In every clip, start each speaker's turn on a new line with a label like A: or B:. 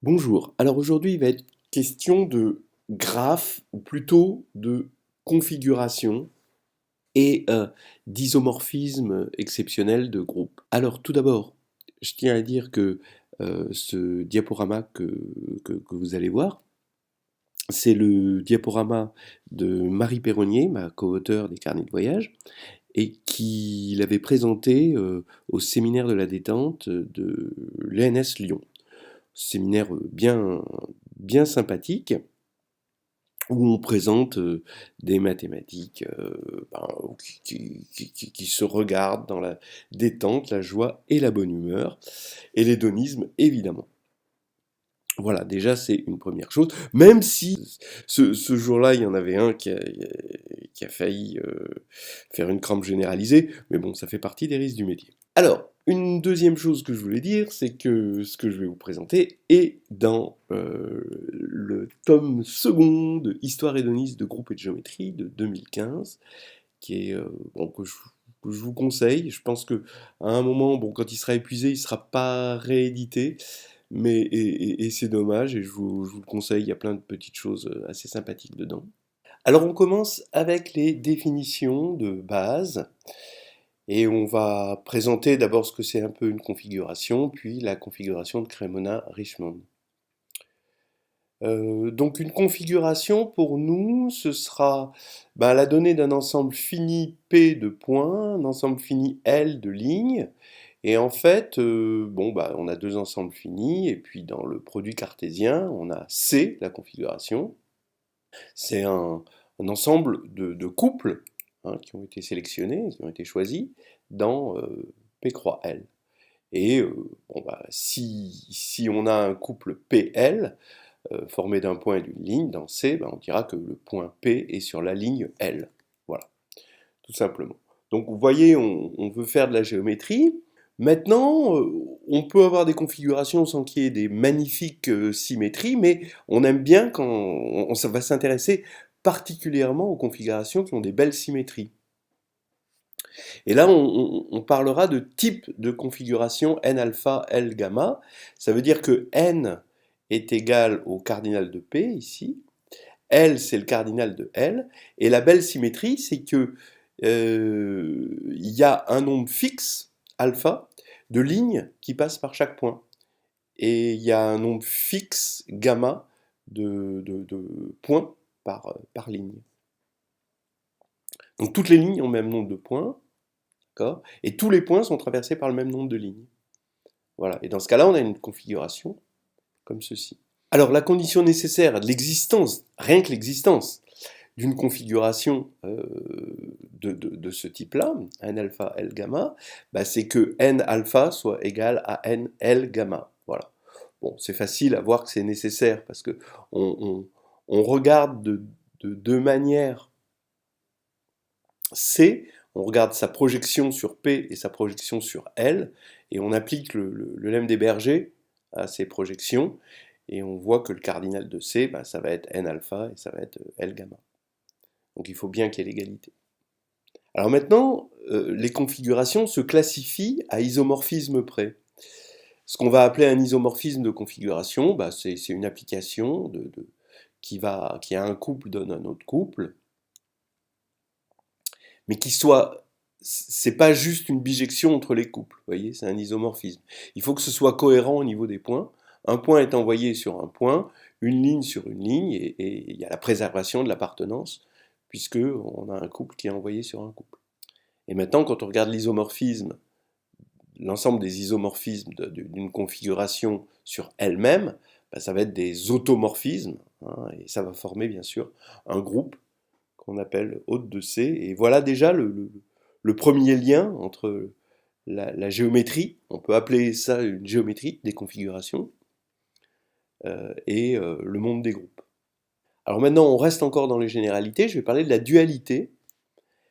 A: Bonjour. Alors aujourd'hui, il va être question de graphes, ou plutôt de configuration et d'isomorphisme exceptionnel de groupes. Alors tout d'abord, je tiens à dire que ce diaporama que vous allez voir, c'est le diaporama de Marie Perronnier, ma co-auteure des carnets de voyage, et qui l'avait présenté au séminaire de la détente de l'ENS Lyon. Séminaire bien sympathique où on présente des mathématiques qui se regardent dans la détente, la joie et la bonne humeur, et l'hédonisme évidemment. Voilà, déjà c'est une première chose, même si ce jour-là, il y en avait un qui a failli faire une crampe généralisée, mais bon, ça fait partie des risques du métier. Alors, une deuxième chose que je voulais dire, c'est que ce que je vais vous présenter est dans le tome second de Histoire hédoniste de groupe et de géométrie de 2015, qui est bon, que je vous conseille. Je pense que à un moment, bon, quand il sera épuisé, il ne sera pas réédité, mais et c'est dommage. Et je vous le conseille. Il y a plein de petites choses assez sympathiques dedans. Alors, on commence avec les définitions de base. Et on va présenter d'abord ce que c'est un peu une configuration, puis la configuration de Cremona-Richmond. Donc une configuration pour nous, ce sera la donnée d'un ensemble fini P de points, un ensemble fini L de lignes, et en fait, on a deux ensembles finis, et puis dans le produit cartésien, on a C, la configuration. C'est un ensemble de couples qui ont été sélectionnés, qui ont été choisis dans P croix L. Et si on a un couple PL formé d'un point et d'une ligne, dans C, on dira que le point P est sur la ligne L. Voilà, tout simplement. Donc vous voyez, on veut faire de la géométrie. Maintenant, on peut avoir des configurations sans qu'il y ait des magnifiques symétries, mais on aime bien quand ça va s'intéresser particulièrement aux configurations qui ont des belles symétries. Et là, on parlera de type de configuration n alpha, L gamma. Ça veut dire que n est égal au cardinal de P, ici. L, c'est le cardinal de L. Et la belle symétrie, c'est que il y a un nombre fixe, alpha, de lignes qui passent par chaque point. Et il y a un nombre fixe, gamma, de points par ligne. Donc toutes les lignes ont le même nombre de points, et tous les points sont traversés par le même nombre de lignes. Voilà. Et dans ce cas-là, on a une configuration comme ceci. Alors la condition nécessaire de l'existence, rien que l'existence, d'une configuration de ce type-là, n alpha, L gamma, c'est que n alpha soit égal à n L gamma. Voilà. Bon, c'est facile à voir que c'est nécessaire parce que on regarde de deux manières C, on regarde sa projection sur P et sa projection sur L, et on applique le lemme des bergers à ces projections, et on voit que le cardinal de C, ça va être N alpha et ça va être L gamma. Donc il faut bien qu'il y ait l'égalité. Alors maintenant, les configurations se classifient à isomorphisme près. Ce qu'on va appeler un isomorphisme de configuration, c'est une application qui a un couple donne un autre couple, mais c'est pas juste une bijection entre les couples, vous voyez, c'est un isomorphisme. Il faut que ce soit cohérent au niveau des points. Un point est envoyé sur un point, une ligne sur une ligne, et il y a la préservation de l'appartenance, puisque on a un couple qui est envoyé sur un couple. Et maintenant, quand on regarde l'isomorphisme, l'ensemble des isomorphismes d'une configuration sur elle-même, ça va être des automorphismes, et ça va former bien sûr un groupe qu'on appelle hôte de C. Et voilà déjà le premier lien entre la géométrie, on peut appeler ça une géométrie des configurations, et le monde des groupes. Alors maintenant, on reste encore dans les généralités, je vais parler de la dualité.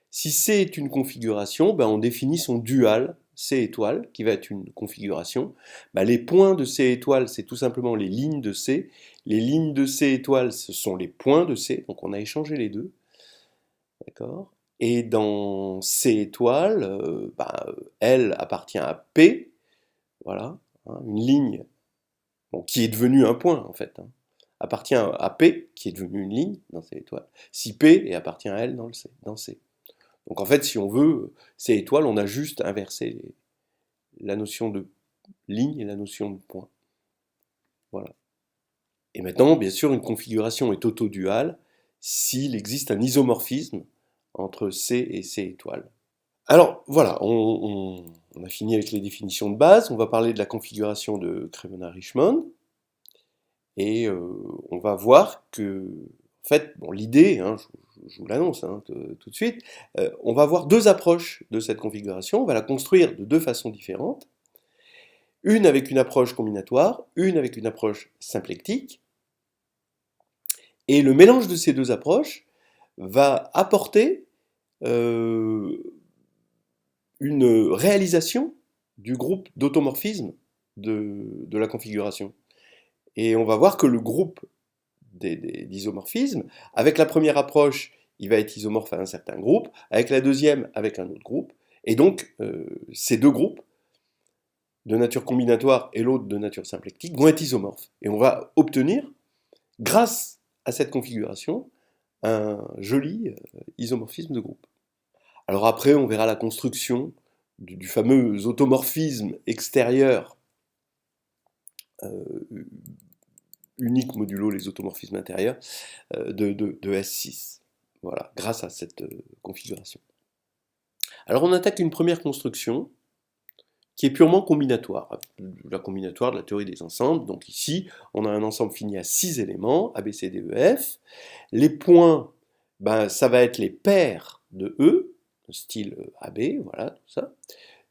A: Si C est une configuration, on définit son dual, C étoile, qui va être une configuration. Les points de C étoile, c'est tout simplement les lignes de C. Les lignes de C étoile, ce sont les points de C, donc on a échangé les deux. D'accord. Et dans C étoile, L appartient à P, voilà, une ligne bon, qui est devenu un point en fait, hein, appartient à P, qui est devenu une ligne dans C étoile, si P et appartient à L dans C. Donc en fait, si on veut, C étoile, on a juste inversé la notion de ligne et la notion de point. Voilà. Et maintenant, bien sûr, une configuration est autoduale s'il existe un isomorphisme entre C et C étoile. Alors voilà, on a fini avec les définitions de base, on va parler de la configuration de Cremona-Richmond, et on va voir que, en fait, bon, l'idée, hein, je vous l'annonce hein, tout de suite, on va avoir deux approches de cette configuration, on va la construire de deux façons différentes, une avec une approche combinatoire, une avec une approche symplectique, et le mélange de ces deux approches va apporter une réalisation du groupe d'automorphisme de la configuration. Et on va voir que le groupe d'isomorphismes, avec la première approche, il va être isomorphe à un certain groupe, avec la deuxième, avec un autre groupe, et donc ces deux groupes, de nature combinatoire et l'autre de nature symplectique, vont être isomorphes. Et on va obtenir, grâce à cette configuration, un joli isomorphisme de groupe. Alors après, on verra la construction du fameux automorphisme extérieur unique modulo les automorphismes intérieurs de S6. Voilà, grâce à cette configuration. Alors on attaque une première construction qui est purement combinatoire, la combinatoire de la théorie des ensembles. Donc ici, on a un ensemble fini à 6 éléments, A, B, C, D, E, F. Les points, ben, ça va être les paires de E, style AB, voilà, tout ça.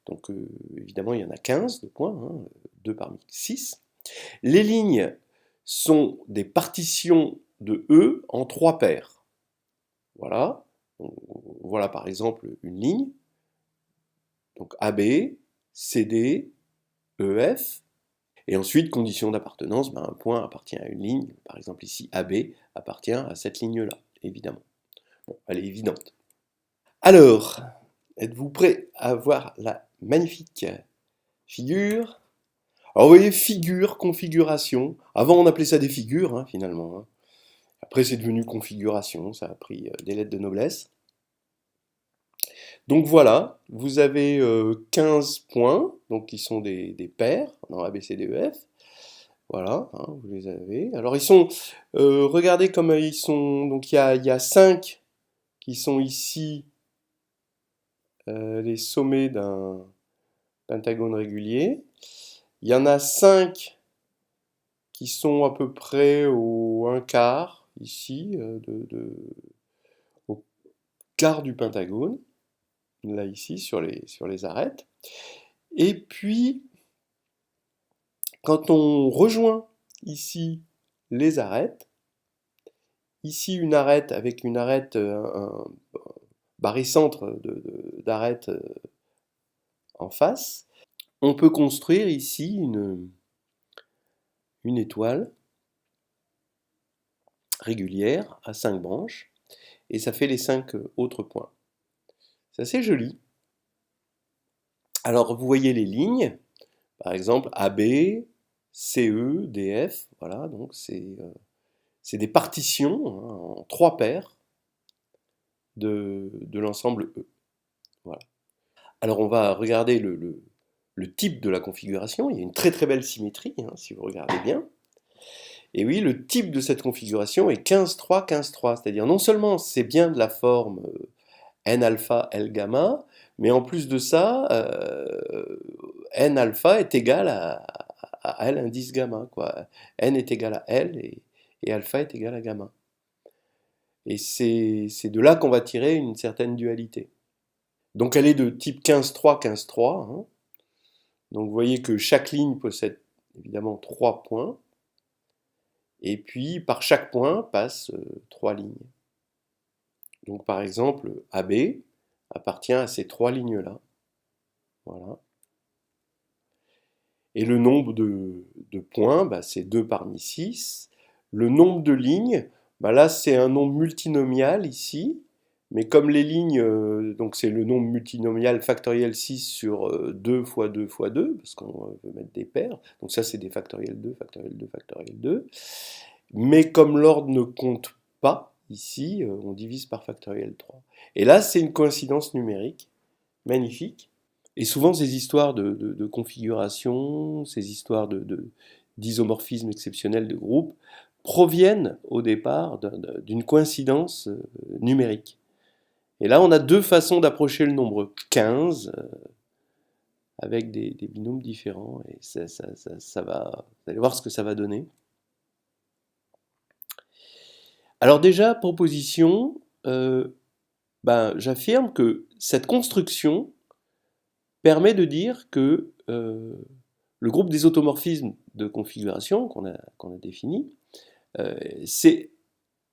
A: Donc évidemment, il y en a 15 de points, hein, 2 parmi 6. Les lignes sont des partitions de E en 3 paires. Voilà. Voilà par exemple une ligne. Donc AB, CD, EF. Et ensuite, condition d'appartenance, ben, un point appartient à une ligne. Par exemple ici, AB appartient à cette ligne-là, évidemment. Bon, elle est évidente. Alors, êtes-vous prêts à voir la magnifique figure? Alors vous voyez, figure, configuration. Avant on appelait ça des figures, hein, finalement. Hein. Après c'est devenu configuration, ça a pris des lettres de noblesse. Donc voilà, vous avez 15 points, donc qui sont des paires dans A, B, C, D, E, F. Voilà, hein, vous les avez. Alors ils sont, regardez comme ils sont, donc il y a 5 qui sont ici les sommets d'un pentagone régulier. Il y en a 5 qui sont à peu près au 1/4, ici, au quart du pentagone, là ici, sur les arêtes. Et puis, quand on rejoint ici les arêtes, ici une arête avec une arête, un barycentre d'arêtes en face, on peut construire ici une étoile régulière à 5 branches, et ça fait les 5 autres points. C'est assez joli. Alors vous voyez les lignes, par exemple AB, CE, DF, voilà, donc c'est des partitions hein, en 3 paires de l'ensemble E. Voilà. Alors on va regarder le type de la configuration, il y a une très très belle symétrie, hein, si vous regardez bien. Et oui, le type de cette configuration est 15-3, 15-3, c'est-à-dire non seulement c'est bien de la forme N alpha, L gamma, mais en plus de ça, N alpha est égal à L indice gamma, quoi. N est égal à L et alpha est égal à gamma. Et c'est de là qu'on va tirer une certaine dualité. Donc elle est de type 15-3, 15-3. Hein. Donc vous voyez que chaque ligne possède évidemment 3 points. Et puis par chaque point passent 3 lignes. Donc par exemple, AB appartient à ces 3 lignes-là. Voilà. Et le nombre de points, bah, c'est 2 parmi 6. Le nombre de lignes, bah, là c'est un nombre multinomial ici. Mais comme les lignes, donc c'est le nombre multinomial factoriel 6 sur 2 fois 2 fois 2, parce qu'on veut mettre des paires, donc ça c'est des factoriel 2, factoriel 2, factoriel 2. Mais comme l'ordre ne compte pas, ici, on divise par factoriel 3. Et là, c'est une coïncidence numérique, magnifique. Et souvent, ces histoires de configuration, ces histoires d'isomorphisme exceptionnel de groupe, proviennent au départ d'une coïncidence numérique. Et là, on a deux façons d'approcher le nombre 15 avec des binômes différents. Et ça va, vous allez voir ce que ça va donner. Alors déjà, proposition, j'affirme que cette construction permet de dire que le groupe des automorphismes de configuration qu'on a défini, il est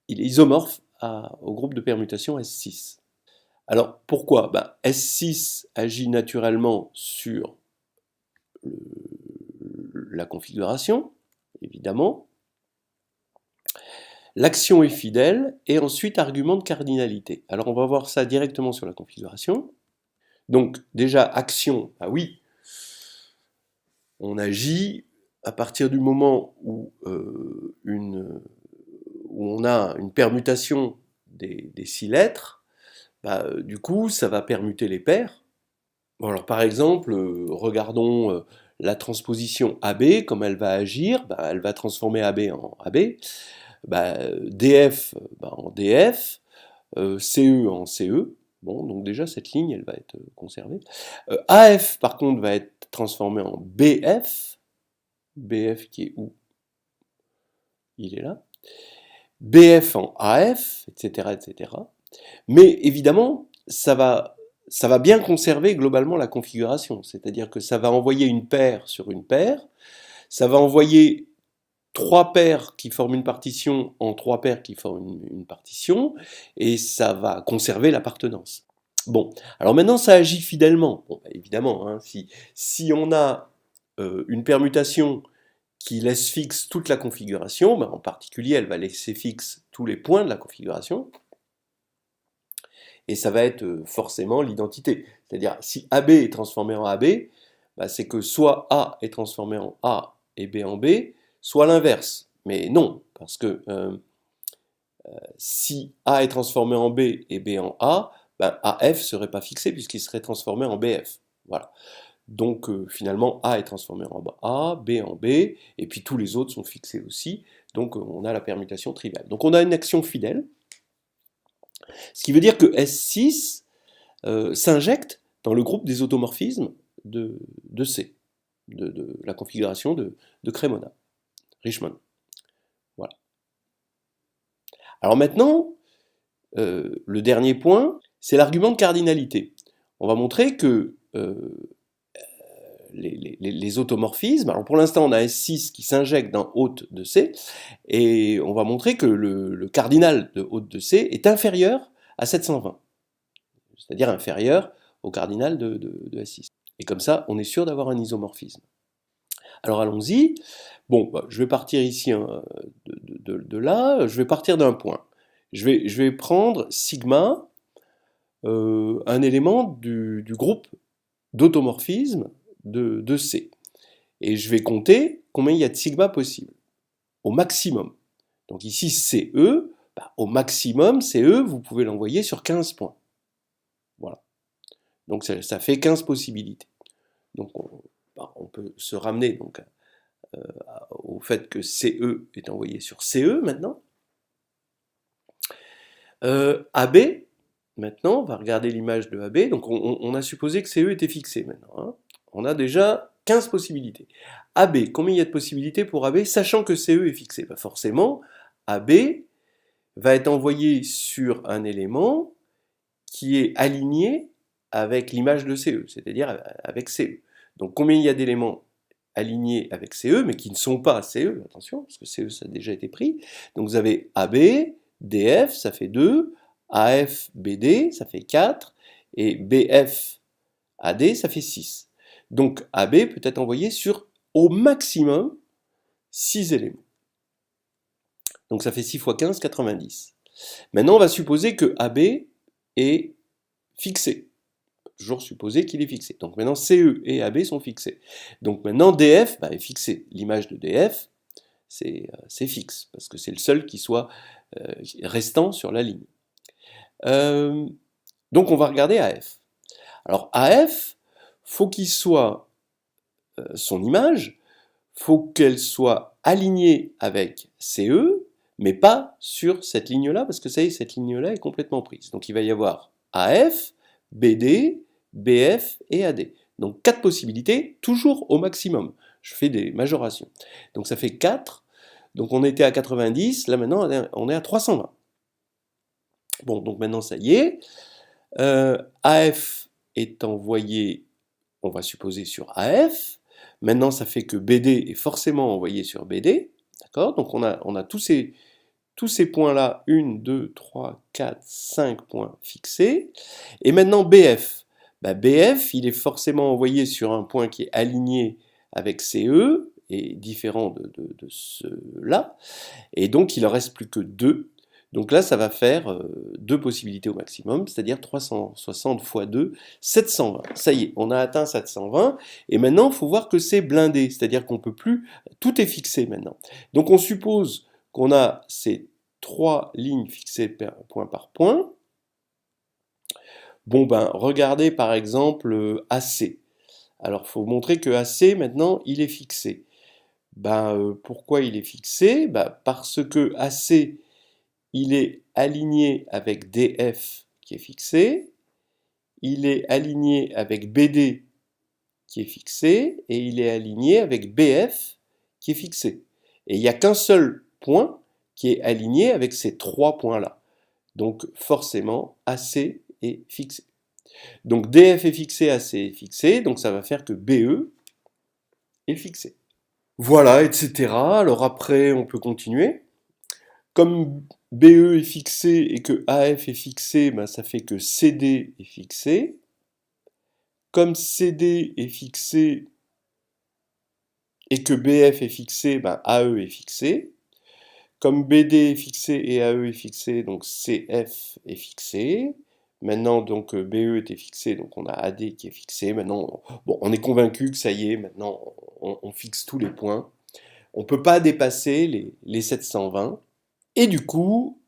A: isomorphe au groupe de permutation S6. Alors pourquoi S6 agit naturellement sur la configuration, évidemment. L'action est fidèle, et ensuite argument de cardinalité. Alors on va voir ça directement sur la configuration. Donc déjà, action, oui, on agit à partir du moment où, on a une permutation des 6 lettres, du coup ça va permuter les paires. Bon, alors par exemple, regardons la transposition AB, comme elle va agir, elle va transformer AB en AB, DF en DF, CE en CE. Bon, donc déjà cette ligne elle va être conservée. AF par contre va être transformé en BF. BF qui est où? Il est là. BF en AF, etc., etc. Mais évidemment, ça va bien conserver globalement la configuration. C'est-à-dire que ça va envoyer une paire sur une paire. Ça va envoyer 3 paires qui forment une partition en 3 paires qui forment une partition. Et ça va conserver l'appartenance. Bon, alors maintenant ça agit fidèlement. Bon, évidemment, hein, si on a une permutation qui laisse fixe toute la configuration, en particulier elle va laisser fixe tous les points de la configuration, et ça va être forcément l'identité. C'est-à-dire si AB est transformé en AB, c'est que soit A est transformé en A et B en B, soit l'inverse. Mais non, parce que si A est transformé en B et B en A, AF ne serait pas fixé puisqu'il serait transformé en BF. Voilà. Donc finalement A est transformé en A, B en B, et puis tous les autres sont fixés aussi, donc on a la permutation triviale. Donc on a une action fidèle, ce qui veut dire que S6 s'injecte dans le groupe des automorphismes de C, de la configuration de Cremona, Richman. Voilà. Alors maintenant, le dernier point, c'est l'argument de cardinalité. On va montrer que les automorphismes, alors pour l'instant on a S6 qui s'injecte dans haute de C, et on va montrer que le cardinal de haute de C est inférieur à 720, c'est-à-dire inférieur au cardinal de S6. Et comme ça, on est sûr d'avoir un isomorphisme. Alors allons-y. Bon, je vais partir ici de là, je vais partir d'un point. Je vais prendre sigma, un élément du groupe d'automorphisme de C. Et je vais compter combien il y a de sigma possible, au maximum. Donc ici, CE, au maximum, CE, vous pouvez l'envoyer sur 15 points. Voilà. Donc ça fait 15 possibilités. Donc on peut se ramener donc, au fait que CE est envoyé sur CE maintenant. AB, maintenant, on va regarder l'image de AB. Donc on a supposé que CE était fixé maintenant. Hein. On a déjà 15 possibilités. AB, combien il y a de possibilités pour AB, sachant que CE est fixé? Forcément, AB va être envoyé sur un élément qui est aligné avec l'image de CE, c'est-à-dire avec CE. Donc combien il y a d'éléments alignés avec CE, mais qui ne sont pas CE, attention, parce que CE ça a déjà été pris. Donc vous avez AB, DF, ça fait 2, AF, BD, ça fait 4, et BF, AD, ça fait 6. Donc AB peut être envoyé sur au maximum 6 éléments. Donc ça fait 6 fois 15, 90. Maintenant on va supposer que AB est fixé. Toujours supposer qu'il est fixé. Donc maintenant, CE et AB sont fixés. Donc maintenant, DF est fixé. L'image de DF, c'est fixe, parce que c'est le seul qui soit restant sur la ligne. Donc on va regarder AF. Alors AF, faut qu'il soit son image, faut qu'elle soit alignée avec CE, mais pas sur cette ligne-là, parce que ça y est, cette ligne-là est complètement prise. Donc il va y avoir AF, BD, BF et AD. Donc 4 possibilités, toujours au maximum. Je fais des majorations. Donc ça fait 4. Donc on était à 90, là maintenant on est à 320. Bon, donc maintenant ça y est. AF est envoyé, on va supposer, sur AF. Maintenant ça fait que BD est forcément envoyé sur BD. D'accord? Donc on a tous ces points-là, 1, 2, 3, 4, 5 points fixés. Et maintenant BF. BF, il est forcément envoyé sur un point qui est aligné avec CE, et différent de ceux-là. Et donc il en reste plus que 2. Donc là, ça va faire 2 possibilités au maximum, c'est-à-dire 360 fois 2, 720. Ça y est, on a atteint 720. Et maintenant, il faut voir que c'est blindé, c'est-à-dire qu'on ne peut plus... Tout est fixé maintenant. Donc on suppose qu'on a ces 3 lignes fixées point par point. Bon regardez par exemple AC. Alors il faut montrer que AC, maintenant, il est fixé. Pourquoi il est fixé? Parce que AC, il est aligné avec DF qui est fixé, il est aligné avec BD qui est fixé, et il est aligné avec BF qui est fixé. Et il n'y a qu'un seul point qui est aligné avec ces 3 points-là. Donc forcément, AC est fixé. Donc DF est fixé, AC est fixé, donc ça va faire que BE est fixé. Voilà, etc. Alors après, on peut continuer. Comme BE est fixé et que AF est fixé, ça fait que CD est fixé. Comme CD est fixé et que BF est fixé, AE est fixé. Comme BD est fixé et AE est fixé, donc CF est fixé. Maintenant, donc BE était fixé, donc on a AD qui est fixé. Maintenant, on est convaincu que ça y est, maintenant on fixe tous les points. On ne peut pas dépasser les 720. Et du coup,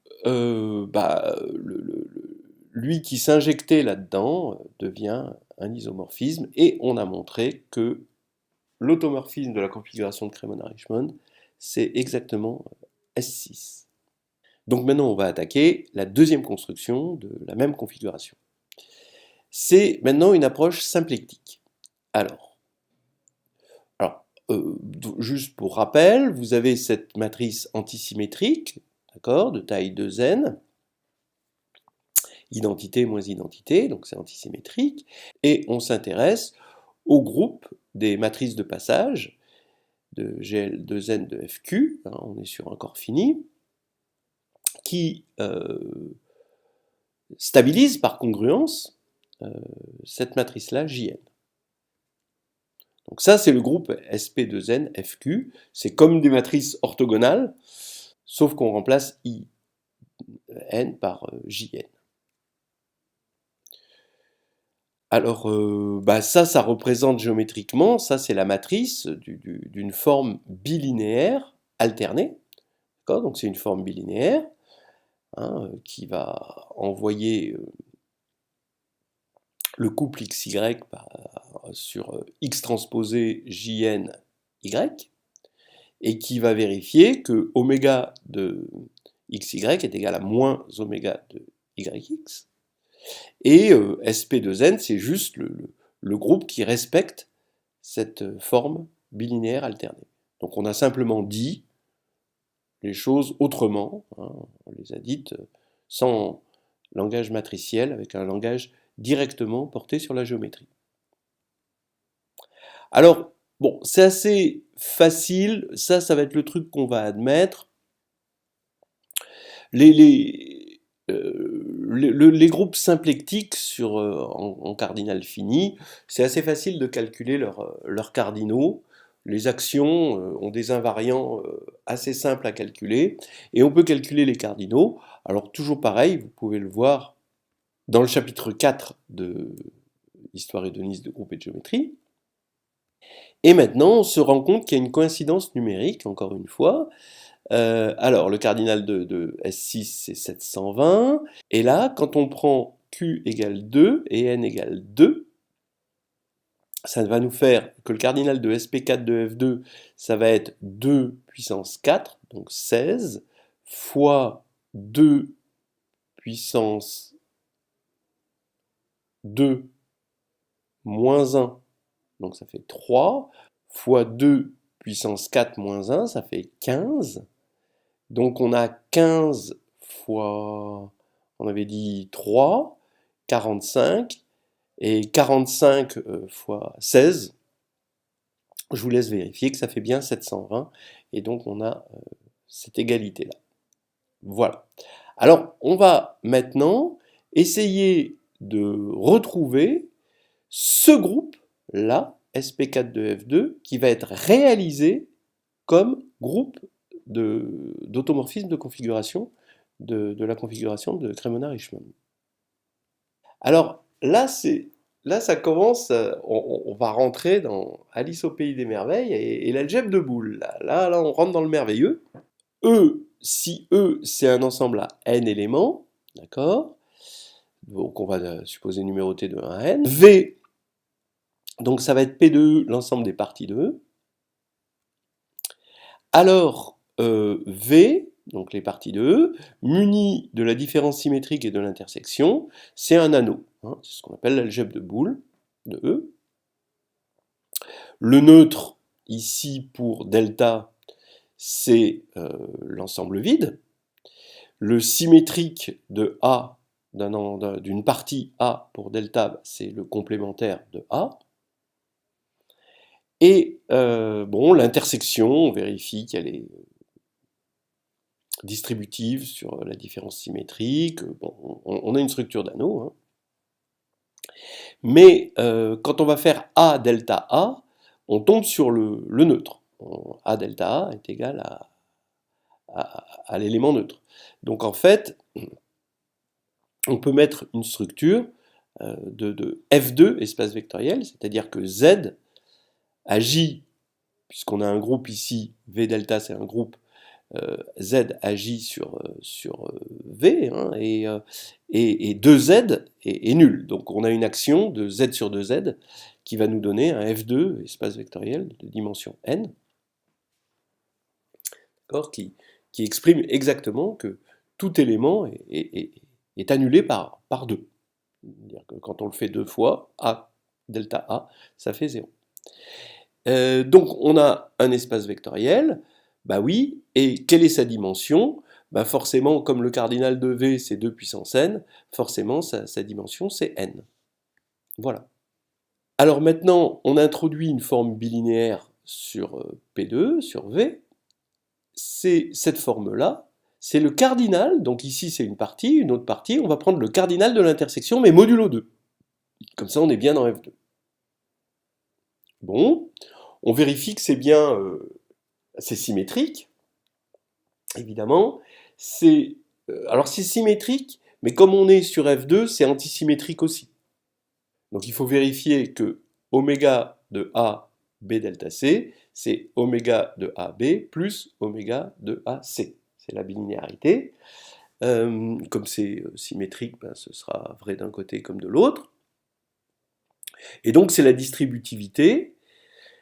A: lui qui s'injectait là-dedans devient un isomorphisme, et on a montré que l'automorphisme de la configuration de Cremona-Richmond, c'est exactement S6. Donc maintenant, on va attaquer la deuxième construction de la même configuration. C'est maintenant une approche symplectique. Alors juste pour rappel, vous avez cette matrice antisymétrique, d'accord, de taille 2n, identité moins identité, donc c'est antisymétrique, et on s'intéresse au groupe des matrices de passage de GL2n de FQ, on est sur un corps fini, qui stabilise par congruence cette matrice-là, JN. Donc ça, c'est le groupe SP2n FQ, c'est comme des matrices orthogonales, sauf qu'on remplace IN par JN. Alors, ça représente géométriquement, ça c'est la matrice d'une forme bilinéaire alternée. Donc c'est une forme bilinéaire qui va envoyer le couple XY sur X transposé JN Y, et qui va vérifier que oméga de XY est égal à moins oméga de YX. Et SP2n, c'est juste le groupe qui respecte cette forme bilinéaire alternée. Donc on a simplement dit les choses autrement, on les a dites sans langage matriciel, avec un langage directement porté sur la géométrie. Alors, c'est assez facile, ça va être le truc qu'on va admettre. Les groupes symplectiques en cardinal fini, c'est assez facile de calculer leurs cardinaux. Les actions ont des invariants assez simples à calculer, et on peut calculer les cardinaux. Alors toujours pareil, vous pouvez le voir dans le chapitre 4 de Histoire hédoniste de groupe et de géométrie. Et maintenant, on se rend compte qu'il y a une coïncidence numérique, encore une fois. Alors, le cardinal de S6, c'est 720. Et là, quand on prend Q égale 2 et N égale 2, ça va nous faire que le cardinal de SP4 de F2, ça va être 2 puissance 4, donc 16, fois 2 puissance 2 moins 1, donc ça fait 3, fois 2 puissance 4 moins 1, ça fait 15. Donc on a 15 fois, on avait dit 3, 45, et 45 fois 16, je vous laisse vérifier que ça fait bien 720, et donc on a cette égalité-là. Voilà. Alors, on va maintenant essayer de retrouver ce groupe-là, SP4 de F2, qui va être réalisé comme groupe d'automorphisme de configuration de la configuration de Cremona-Richman. Alors là, ça commence, on va rentrer dans Alice au pays des merveilles et l'algèbre de boules. Là, on rentre dans le merveilleux. Si E, c'est un ensemble à n éléments, d'accord? Donc on va supposer numéroter de 1 à n. V, donc ça va être P de E, l'ensemble des parties de E. Alors, V, donc les parties de E, munies de la différence symétrique et de l'intersection, c'est un anneau. Hein, c'est ce qu'on appelle l'algèbre de boules de E. Le neutre, ici pour delta, c'est l'ensemble vide. Le symétrique de A, d'une partie A pour delta, c'est le complémentaire de A. Et bon, l'intersection, on vérifie qu'elle est distributive sur la différence symétrique. Bon, on a une structure d'anneau. Hein. Mais quand on va faire A delta A, on tombe sur le neutre. A delta A est égal à l'élément neutre. Donc en fait, on peut mettre une structure de F2 espace vectoriel, c'est-à-dire que Z agit, puisqu'on a un groupe ici, V delta c'est un groupe, Z agit sur V, hein, et 2Z est nul. Donc on a une action de Z sur 2Z qui va nous donner un F2 espace vectoriel de dimension n, qui exprime exactement que tout élément est annulé par 2. C'est-à-dire que quand on le fait 2 fois, A delta A, ça fait 0. Donc on a un espace vectoriel, bah oui, et quelle est sa dimension? Bah forcément, comme le cardinal de V c'est 2 puissance n, forcément sa dimension c'est n. Voilà. Alors maintenant, on introduit une forme bilinéaire sur P2, sur V. C'est cette forme-là, c'est le cardinal, donc ici c'est une partie, une autre partie, on va prendre le cardinal de l'intersection, mais modulo 2. Comme ça on est bien dans F2. Bon, on vérifie que c'est bien, c'est symétrique, évidemment. Alors c'est symétrique, mais comme on est sur F2, c'est antisymétrique aussi. Donc il faut vérifier que oméga de A, B delta C, c'est oméga de AB plus oméga de AC. C'est la bilinéarité. Comme c'est symétrique, ben, ce sera vrai d'un côté comme de l'autre. Et donc c'est la distributivité.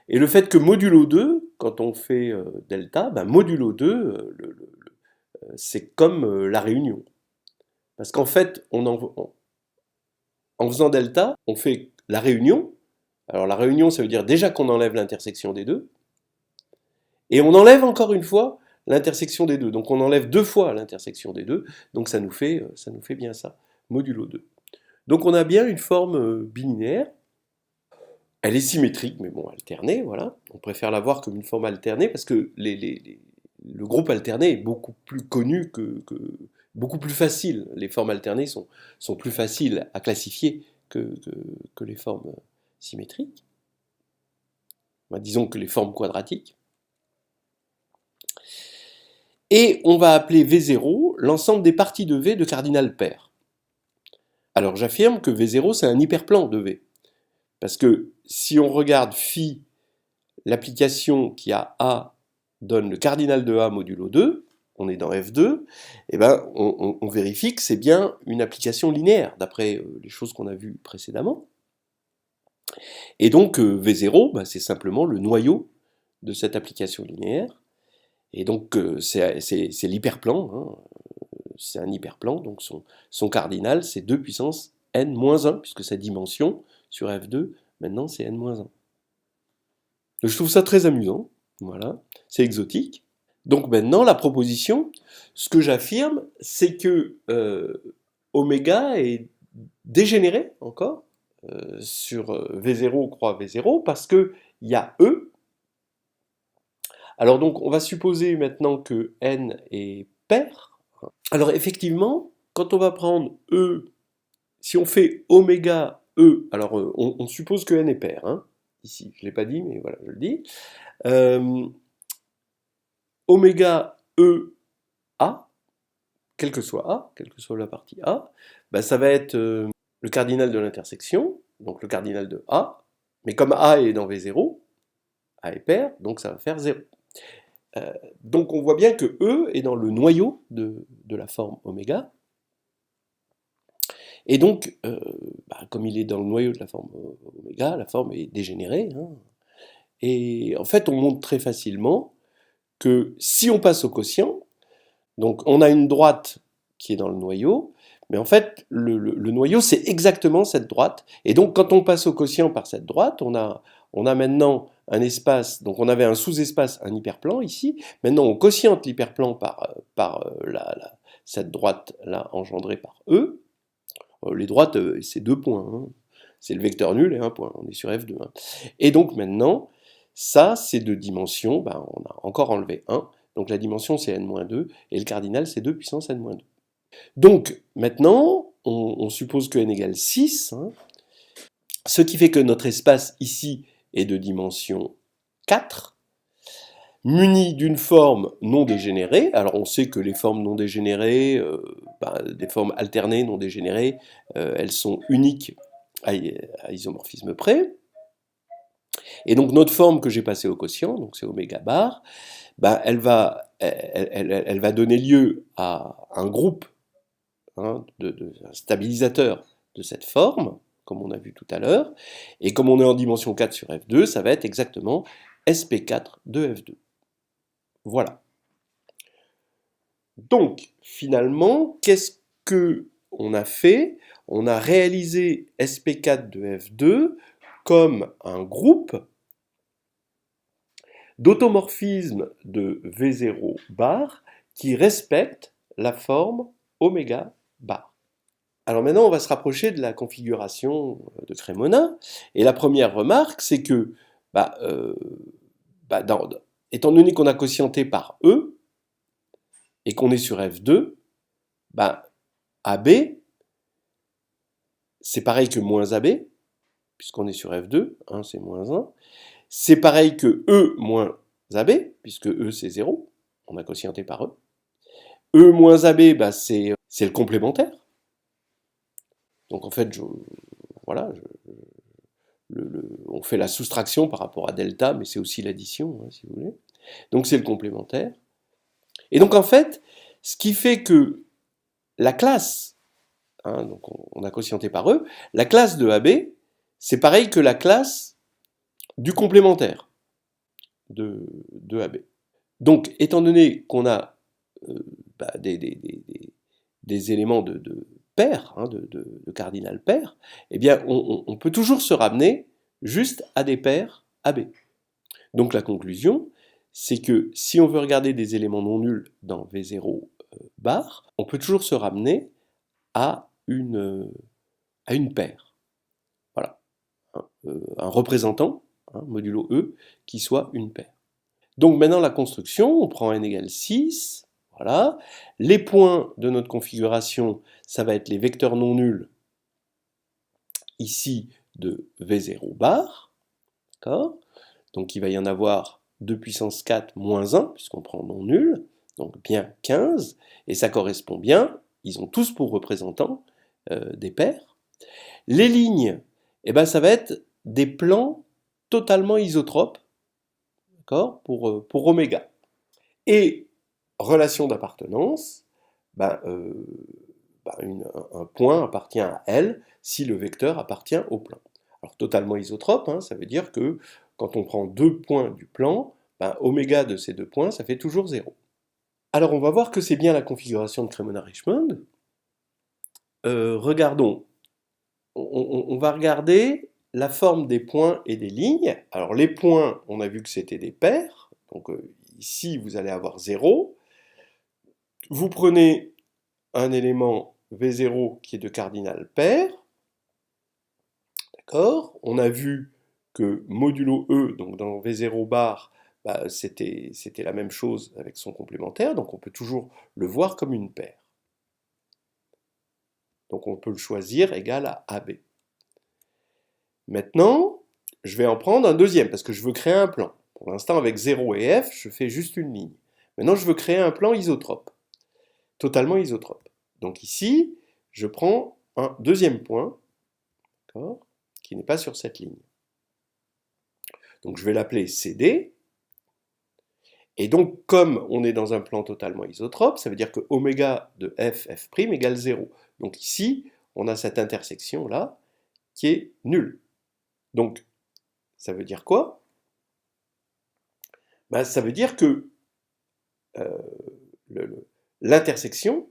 A: Et le fait que modulo 2, quand on fait delta, ben, modulo 2, c'est comme la réunion. Parce qu'en fait, en faisant delta, on fait la réunion. Alors la réunion, ça veut dire déjà qu'on enlève l'intersection des deux. Et on enlève encore une fois l'intersection des deux. Donc on enlève 2 fois l'intersection des deux. Donc ça nous fait bien ça, modulo 2. Donc on a bien une forme bilinéaire. Elle est symétrique, mais bon, alternée, voilà. On préfère la voir comme une forme alternée parce que le groupe alterné est beaucoup plus connu beaucoup plus facile. Les formes alternées sont plus faciles à classifier que les formes symétriques. Bah, disons que les formes quadratiques. Et on va appeler V0 l'ensemble des parties de V de cardinal pair. Alors j'affirme que V0 c'est un hyperplan de V. Parce que si on regarde phi, l'application qui a A donne le cardinal de A modulo 2, on est dans F2, et ben on vérifie que c'est bien une application linéaire, d'après les choses qu'on a vues précédemment. Et donc V0, bah, c'est simplement le noyau de cette application linéaire. Et donc c'est l'hyperplan, hein. C'est un hyperplan, donc son cardinal c'est 2 puissance n-1, puisque sa dimension sur F2, maintenant c'est n-1. Donc, je trouve ça très amusant, voilà, c'est exotique. Donc maintenant, la proposition, ce que j'affirme, c'est que oméga est dégénéré encore sur V0 croix V0 parce qu'il y a E. Alors donc, on va supposer maintenant que n est pair. Alors effectivement, quand on va prendre E, si on fait oméga E, alors on suppose que n est pair, hein, ici, je ne l'ai pas dit, mais voilà, je le dis. Oméga E A, quelle que soit la partie A, bah, ça va être le cardinal de l'intersection, donc le cardinal de A, mais comme A est dans V0, A est pair, donc ça va faire 0. Donc on voit bien que E est dans le noyau de la forme oméga, et donc, comme il est dans le noyau de la forme oméga, la forme est dégénérée, hein, et en fait on montre très facilement que si on passe au quotient, donc on a une droite qui est dans le noyau, mais en fait le noyau c'est exactement cette droite, et donc quand on passe au quotient par cette droite, on a maintenant un espace, donc on avait un sous-espace, un hyperplan ici, maintenant on quotiente l'hyperplan par cette droite là engendrée par E. Les droites c'est 2 points, hein. C'est le vecteur nul et 1 point, on est sur F2. Hein. Et donc maintenant, ça c'est de dimension, on a encore enlevé 1, donc la dimension c'est n-2, et le cardinal c'est 2 puissance n-2. Donc maintenant, on suppose que n égale 6, hein, ce qui fait que notre espace ici est de dimension 4, muni d'une forme non dégénérée. Alors on sait que les formes non dégénérées, des formes alternées non dégénérées, elles sont uniques à isomorphisme près. Et donc notre forme que j'ai passée au quotient, donc c'est oméga bar, elle va donner lieu à un groupe, hein, un stabilisateur de cette forme, comme on a vu tout à l'heure, et comme on est en dimension 4 sur F2, ça va être exactement SP4 de F2. Voilà. Donc, finalement, qu'est-ce qu'on a fait? On a réalisé SP4 de F2 comme un groupe d'automorphisme de V0 bar qui respecte la forme oméga bar. Alors maintenant, on va se rapprocher de la configuration de Cremona. Et la première remarque, c'est que, étant donné qu'on a quotienté par E, et qu'on est sur F2, AB, c'est pareil que moins AB, puisqu'on est sur F2, 1 c'est moins 1. C'est pareil que E moins AB, puisque E c'est 0, on a quotienté par E. E moins AB, c'est le complémentaire. Donc en fait, on fait la soustraction par rapport à delta, mais c'est aussi l'addition, hein, si vous voulez. Donc c'est le complémentaire. Et donc en fait, ce qui fait que la classe, hein, donc on a quotienté par E, la classe de AB, c'est pareil que la classe du complémentaire de AB. Donc, étant donné qu'on a des éléments de paire, hein, de cardinal paire, eh bien, on peut toujours se ramener juste à des paires AB. Donc la conclusion, c'est que si on veut regarder des éléments non nuls dans V0 bar, on peut toujours se ramener à une paire. Voilà. Un représentant, hein, modulo E, qui soit une paire. Donc maintenant la construction, on prend n égale 6, voilà. Les points de notre configuration, ça va être les vecteurs non nuls, ici de V0 bar, d'accord. Donc il va y en avoir 2 puissance 4 moins 1, puisqu'on prend non nul, donc bien 15, et ça correspond bien, ils ont tous pour représentants des paires. Les lignes, eh ben, ça va être des plans totalement isotropes, d'accord, pour oméga. Et relation d'appartenance, ben, un point appartient à L si le vecteur appartient au plan. Alors totalement isotrope, hein, ça veut dire que quand on prend deux points du plan, ben, oméga de ces deux points, ça fait toujours 0. Alors on va voir que c'est bien la configuration de Cremona-Richmond. Regardons, on va regarder la forme des points et des lignes. Alors les points, on a vu que c'était des paires, donc ici vous allez avoir 0. Vous prenez un élément V0 qui est de cardinal pair, d'accord? On a vu que modulo E, donc dans V0 bar, bah, c'était la même chose avec son complémentaire, donc on peut toujours le voir comme une paire. Donc on peut le choisir égal à AB. Maintenant, je vais en prendre un deuxième, parce que je veux créer un plan. Pour l'instant, avec 0 et F, je fais juste une ligne. Maintenant, je veux créer un plan isotrope, totalement isotrope. Donc ici, je prends un deuxième point, qui n'est pas sur cette ligne. Donc je vais l'appeler CD. Et donc, comme on est dans un plan totalement isotrope, ça veut dire que oméga de f, f' égale 0. Donc ici, on a cette intersection-là qui est nulle. Donc, ça veut dire quoi? Ben, ça veut dire que l'intersection,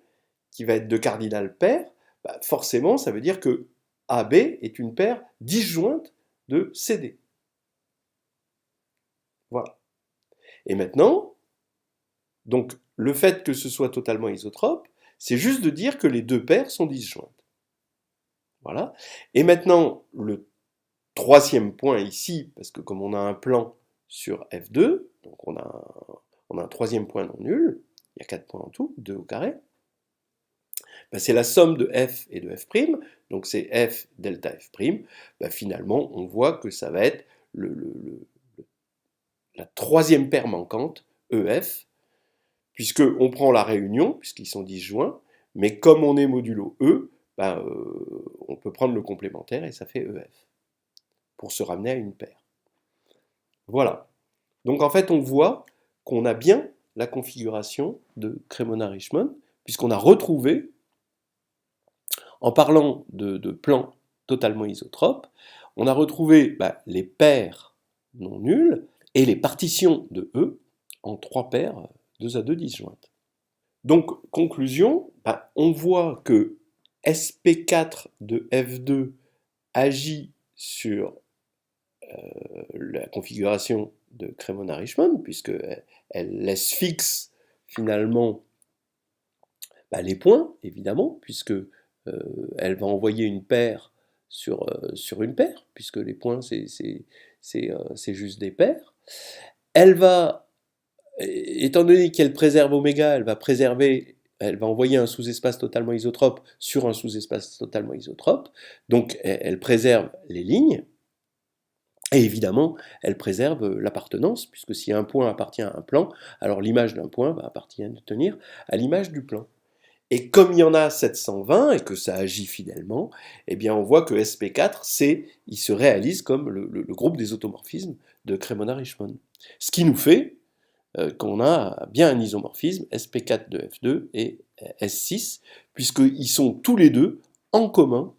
A: qui va être de cardinal pair, ben, forcément, ça veut dire que AB est une paire disjointe de CD. Voilà. Et maintenant, donc le fait que ce soit totalement isotrope, c'est juste de dire que les deux paires sont disjointes. Voilà. Et maintenant, le troisième point ici, parce que comme on a un plan sur F2, donc on a un troisième point non nul, il y a 4 points en tout, 2 au carré, ben c'est la somme de F et de F', donc c'est F delta F', ben finalement on voit que ça va être la troisième paire manquante, EF, puisqu'on prend la réunion, puisqu'ils sont disjoints, mais comme on est modulo E, ben, on peut prendre le complémentaire et ça fait EF, pour se ramener à une paire. Voilà. Donc en fait, on voit qu'on a bien la configuration de Cremona-Richmond, puisqu'on a retrouvé, en parlant de plans totalement isotropes, on a retrouvé ben, les paires non nulles et les partitions de E en 3 paires 2 à 2 disjointes. Donc, conclusion, ben, on voit que SP4 de F2 agit sur la configuration de Cremona-Richmond, puisqu'elle laisse fixe finalement ben, les points, évidemment, puisque elle va envoyer une paire sur une paire, puisque les points, c'est juste des paires. Elle va, étant donné qu'elle préserve oméga, elle va envoyer un sous-espace totalement isotrope sur un sous-espace totalement isotrope, donc elle préserve les lignes, et évidemment, elle préserve l'appartenance, puisque si un point appartient à un plan, alors l'image d'un point va appartenir à l'image du plan. Et comme il y en a 720 et que ça agit fidèlement, eh bien on voit que SP4, il se réalise comme le groupe des automorphismes de Cremona-Richmond. Ce qui nous fait qu'on a bien un isomorphisme SP4 de F2 et S6, puisqu'ils sont tous les deux en commun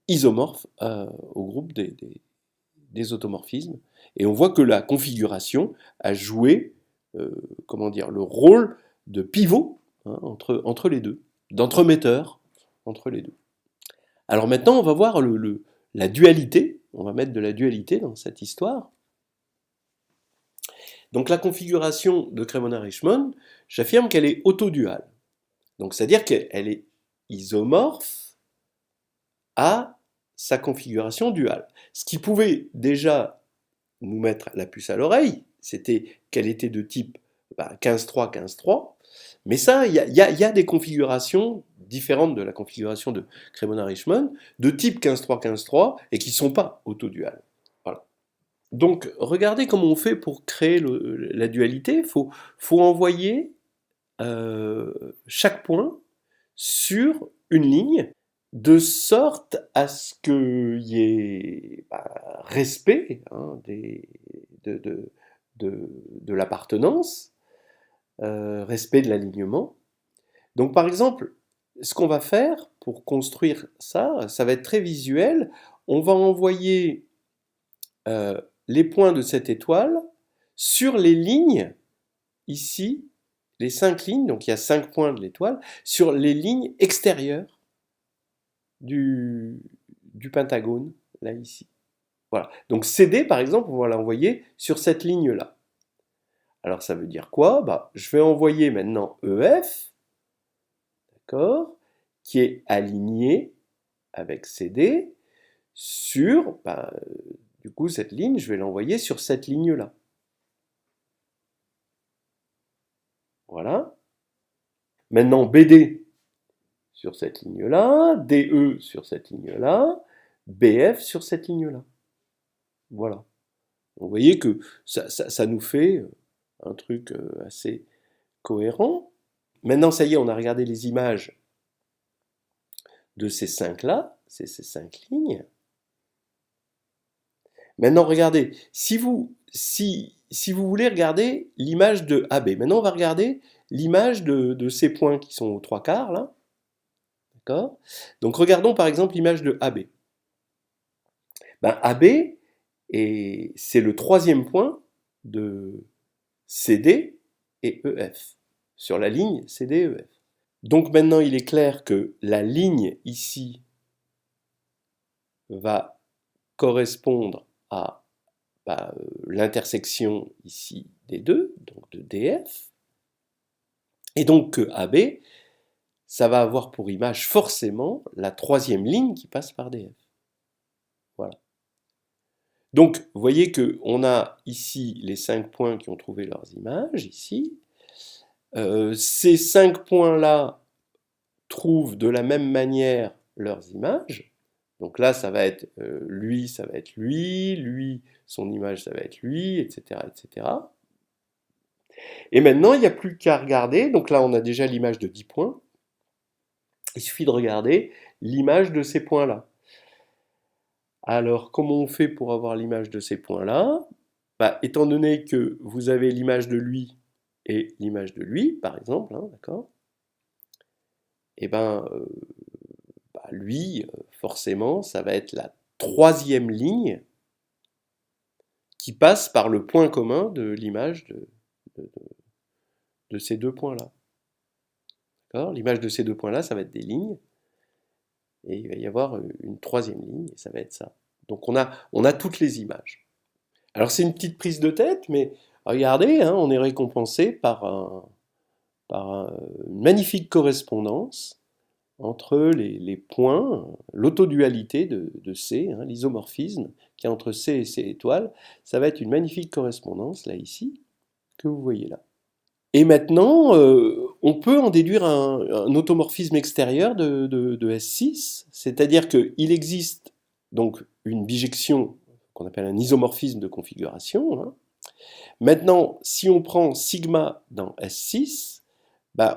A: isomorphes au groupe des automorphismes. Et on voit que la configuration a joué le rôle de pivot entre les deux, d'entremetteur entre les deux. Alors maintenant, on va voir la dualité, on va mettre de la dualité dans cette histoire. Donc la configuration de Cremona-Richmond, j'affirme qu'elle est autoduale. Donc c'est-à-dire qu'elle est isomorphe à sa configuration duale. Ce qui pouvait déjà nous mettre la puce à l'oreille, c'était qu'elle était de type 15-3, 15-3, mais ça, il y a des configurations différentes de la configuration de Cremona-Richmond, de type 15-3, 15-3, et qui ne sont pas autoduales. Voilà. Donc, regardez comment on fait pour créer la dualité. Il faut envoyer chaque point sur une ligne. de sorte à ce qu'il y ait respect hein, de l'appartenance, respect de l'alignement. Donc par exemple, ce qu'on va faire pour construire ça, ça va être très visuel. On va envoyer les points de cette étoile sur les lignes, ici, les 5 lignes, donc il y a 5 points de l'étoile, sur les lignes extérieures du pentagone, là, ici. Voilà. Donc CD, par exemple, on va l'envoyer sur cette ligne-là. Alors ça veut dire quoi? Je vais envoyer maintenant EF, d'accord, qui est aligné avec CD sur, du coup, cette ligne, je vais l'envoyer sur cette ligne-là. Voilà. Maintenant, BD sur cette ligne-là, DE sur cette ligne-là, BF sur cette ligne-là. Voilà. Vous voyez que ça nous fait un truc assez cohérent. Maintenant, ça y est, on a regardé les images de ces 5-là, ces 5 lignes. Maintenant, regardez, si vous voulez regarder l'image de AB, maintenant on va regarder l'image de ces points qui sont aux 3/4, là. D'accord? Donc regardons par exemple l'image de AB. AB, c'est le 3e point de CD et EF, sur la ligne CD-EF. Donc maintenant il est clair que la ligne ici va correspondre à l'intersection ici des deux, donc de DF, et donc que AB, ça va avoir pour image forcément la 3e ligne qui passe par DF. Voilà. Donc, vous voyez qu'on a ici les 5 points qui ont trouvé leurs images, ici. Ces 5 points-là trouvent de la même manière leurs images. Donc là, ça va être lui, ça va être lui, son image, ça va être lui, etc., etc. Et maintenant, il n'y a plus qu'à regarder. Donc là, on a déjà l'image de 10 points. Il suffit de regarder l'image de ces points-là. Alors, comment on fait pour avoir l'image de ces points-là? Étant donné que vous avez l'image de lui et l'image de lui, par exemple, hein, d'accord? Et lui, forcément, ça va être la 3e ligne qui passe par le point commun de l'image de ces 2 points-là. L'image de ces 2 points-là, ça va être des lignes, et il va y avoir une 3e ligne, et ça va être ça. Donc on a toutes les images. Alors c'est une petite prise de tête, mais regardez, hein, on est récompensé par une magnifique correspondance entre les points, l'autodualité de C, hein, l'isomorphisme qui est entre C et C étoile. Ça va être une magnifique correspondance, là, ici, que vous voyez là. Et maintenant, on peut en déduire un automorphisme extérieur de S6, c'est-à-dire qu'il existe donc une bijection qu'on appelle un isomorphisme de configuration. Hein. Maintenant, si on prend sigma dans S6,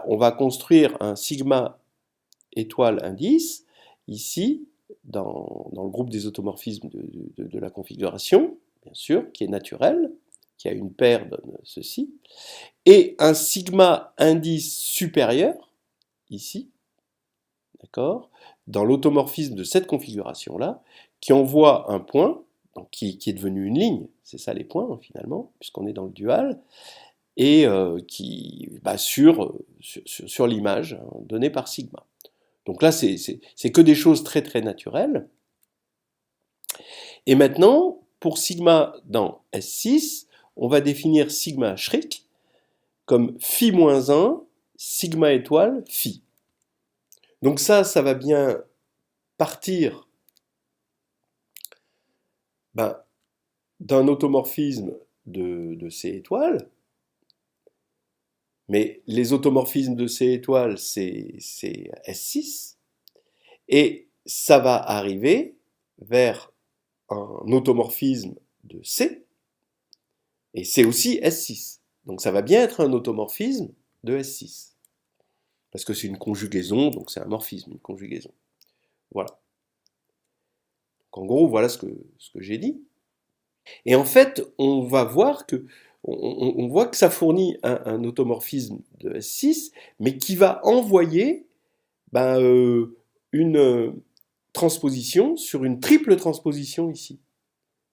A: on va construire un sigma étoile indice, ici, dans le groupe des automorphismes de la configuration, bien sûr, qui est naturel, qui a une paire donne ceci, et un sigma indice supérieur, ici, d'accord, dans l'automorphisme de cette configuration-là, qui envoie un point, donc qui est devenu une ligne, c'est ça les points hein, finalement, puisqu'on est dans le dual, et sur l'image hein, donnée par sigma. Donc là, c'est que des choses très très naturelles. Et maintenant, pour sigma dans S6, on va définir sigma Schrick comme phi-1, sigma étoile, phi. Donc ça va bien partir d'un automorphisme de C étoile, mais les automorphismes de C étoile, c'est S6, et ça va arriver vers un automorphisme de C, et c'est aussi S6. Donc ça va bien être un automorphisme de S6. Parce que c'est une conjugaison, donc c'est un morphisme, une conjugaison. Voilà. Donc, en gros, voilà ce que j'ai dit. Et en fait, on va voir que, on voit que ça fournit un automorphisme de S6, mais qui va envoyer ben, une transposition sur une triple transposition ici.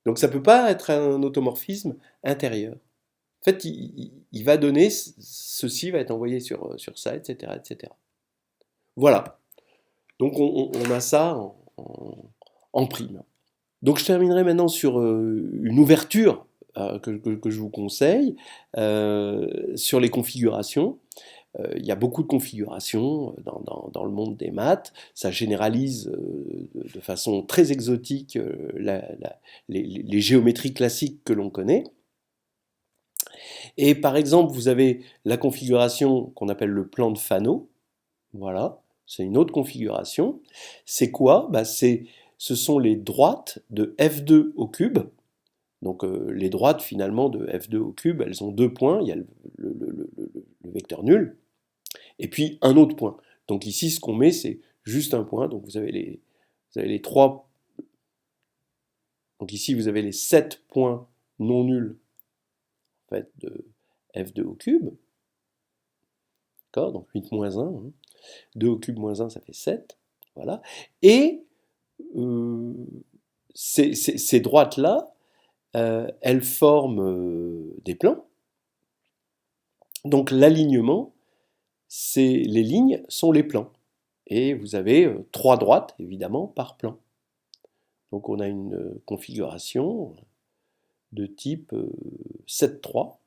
A: Donc ça ne peut pas être un automorphisme intérieur. En fait, il va donner, ceci va être envoyé sur ça, etc., etc. Voilà. Donc on a ça en prime. Donc je terminerai maintenant sur une ouverture que je vous conseille, sur les configurations. Il y a beaucoup de configurations dans le monde des maths. Ça généralise de façon très exotique les géométries classiques que l'on connaît. Et par exemple, vous avez la configuration qu'on appelle le plan de Fano. Voilà, c'est une autre configuration. C'est quoi? Ce sont les droites de f2 au cube. Donc les droites finalement de f2 au cube, elles ont deux points. Il y a le vecteur nul, et puis un autre point. Donc ici, ce qu'on met, c'est juste un point. Donc vous avez les trois. Donc ici, vous avez les 7 points non nuls en fait, de f2 au cube. D'accord? Donc 8 moins 1. 2 au cube moins 1, ça fait 7. Voilà. Et ces droites-là, elles forment des plans. Donc l'alignement, les lignes sont les plans. Et vous avez 3 droites, évidemment, par plan. Donc on a une configuration de type 7-3,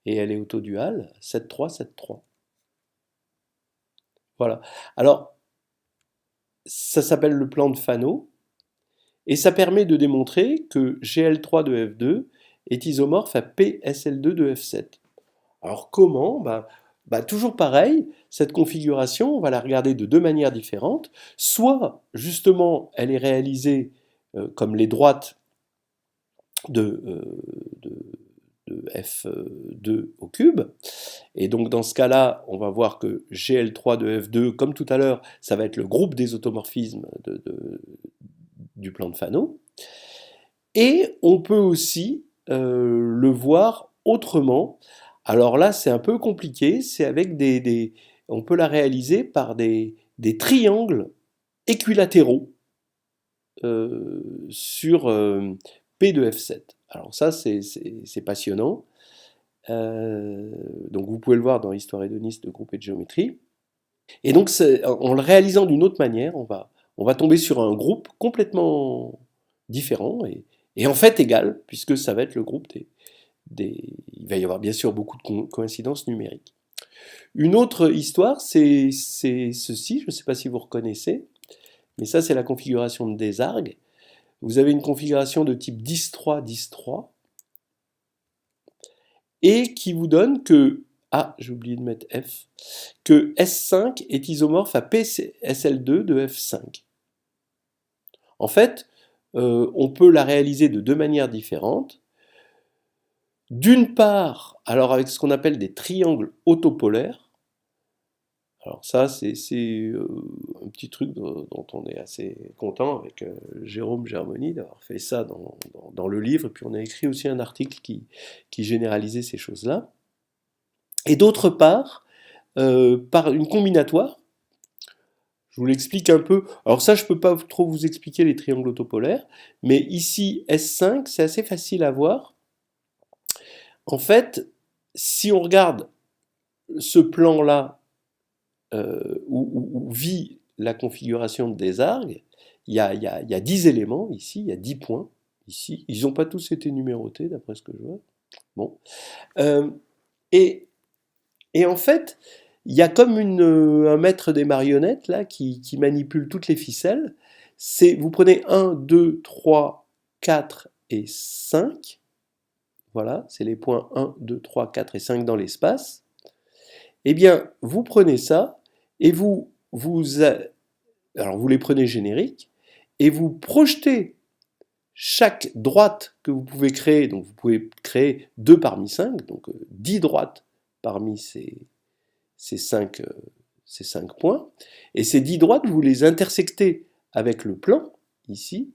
A: et elle est autoduale 7-3, 7-3. Voilà. Alors, ça s'appelle le plan de Fano, et ça permet de démontrer que GL3 de F2 est isomorphe à PSL2 de F7. Alors comment? Toujours pareil, cette configuration, on va la regarder de deux manières différentes. Soit, justement, elle est réalisée comme les droites de F2 au cube. Et donc dans ce cas-là, on va voir que GL3 de F2, comme tout à l'heure, ça va être le groupe des automorphismes du plan de Fano. Et on peut aussi le voir autrement. Alors là, c'est un peu compliqué, c'est avec on peut la réaliser par des triangles équilatéraux sur P de F7. Alors ça, c'est passionnant. Donc vous pouvez le voir dans Histoire hédoniste de groupe et de géométrie. Et donc en le réalisant d'une autre manière, on va tomber sur un groupe complètement différent et en fait égal, puisque ça va être le groupe il va y avoir bien sûr beaucoup de coïncidences numériques. Une autre histoire, c'est ceci, je ne sais pas si vous reconnaissez, mais ça c'est la configuration de Desargues. Vous avez une configuration de type 10-3, 10-3, et qui vous donne que, j'ai oublié de mettre F, que S5 est isomorphe à PSL2 de F5. En fait, on peut la réaliser de deux manières différentes. D'une part, alors avec ce qu'on appelle des triangles autopolaires. Alors ça, c'est un petit truc dont on est assez content avec Jérôme Germoni d'avoir fait ça dans le livre. Et puis on a écrit aussi un article qui généralisait ces choses-là. Et d'autre part, par une combinatoire. Je vous l'explique un peu. Alors ça, je ne peux pas trop vous expliquer les triangles autopolaires, mais ici, S5, c'est assez facile à voir. En fait, si on regarde ce plan-là, où vit la configuration de Desargues, il y a 10 éléments ici, il y a 10 points ici. Ils n'ont pas tous été numérotés, d'après ce que je vois. Bon. Et en fait, il y a comme un maître des marionnettes là, qui manipule toutes les ficelles. Vous prenez 1, 2, 3, 4 et 5. Voilà, c'est les points 1, 2, 3, 4 et 5 dans l'espace. Eh bien, vous prenez ça, et vous les prenez génériques, et vous projetez chaque droite que vous pouvez créer, donc vous pouvez créer 2 parmi 5, donc 10 droites parmi ces 5 ces 5 points, et ces 10 droites, vous les intersectez avec le plan, ici.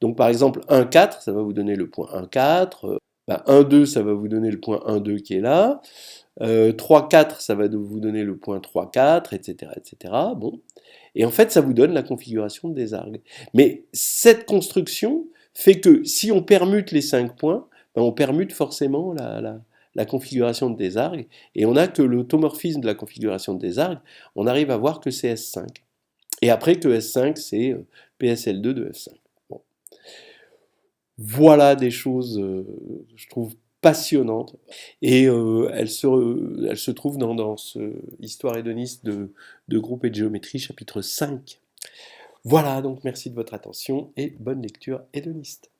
A: Donc par exemple, 1, 4, ça va vous donner le point 1, 4, 1, 2, ça va vous donner le point 1, 2 qui est là, 3, 4, ça va vous donner le point 3, 4, etc., etc. Bon. Et en fait, ça vous donne la configuration des arcs. Mais cette construction fait que si on permute les 5 points, on permute forcément la configuration des arcs, et on n'a que l'automorphisme de la configuration des arcs, on arrive à voir que c'est S5. Et après que S5, c'est PSL2 de F5. Bon. Voilà des choses, je trouve, passionnantes. Et elles se trouvent dans ce Histoire hédoniste de groupe et de géométrie, chapitre 5. Voilà, donc merci de votre attention et bonne lecture hédoniste.